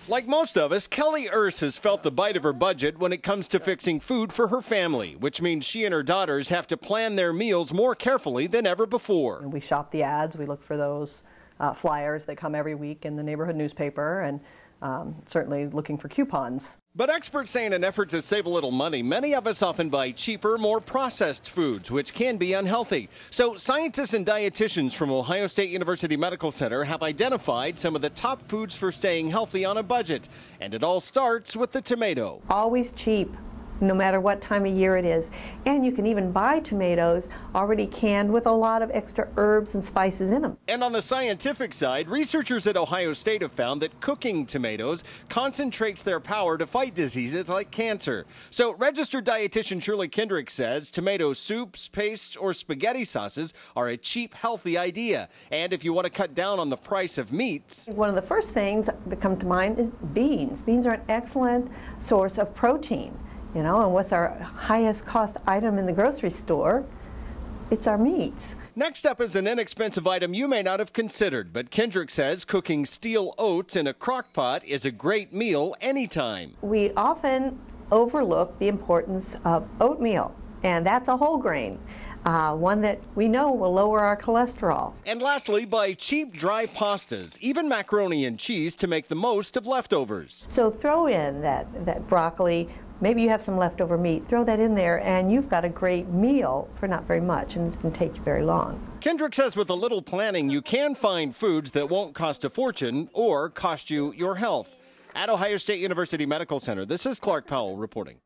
Like most of us, Kelly Urs has felt the bite of her budget when it comes to fixing food for her family, which means she and her daughters have to plan their meals more carefully than ever before. We shop the ads, we look for those flyers that come every week in the neighborhood newspaper, and certainly looking for coupons. But experts say in an effort to save a little money, many of us often buy cheaper, more processed foods, which can be unhealthy. So scientists and dietitians from Ohio State University Medical Center have identified some of the top foods for staying healthy on a budget. And it all starts with the tomato. Always cheap, no matter what time of year it is. And you can even buy tomatoes already canned with a lot of extra herbs and spices in them. And on the scientific side, researchers at Ohio State have found that cooking tomatoes concentrates their power to fight diseases like cancer. So registered dietitian Shirley Kendrick says tomato soups, pastes, or spaghetti sauces are a cheap, healthy idea. And if you want to cut down on the price of meats. One of the first things that come to mind is beans. Beans are an excellent source of protein. You know, and what's our highest cost item in the grocery store? It's our meats. Next up is an inexpensive item you may not have considered, but Kendrick says cooking steel oats in a crock pot is a great meal anytime. We often overlook the importance of oatmeal, and that's a whole grain. One that we know will lower our cholesterol. And lastly, buy cheap dry pastas, even macaroni and cheese, to make the most of leftovers. So throw in that broccoli. Maybe you have some leftover meat, throw that in there, and you've got a great meal for not very much, and it doesn't take you very long. Kendrick says with a little planning, you can find foods that won't cost a fortune or cost you your health. At Ohio State University Medical Center, this is Clark Powell reporting.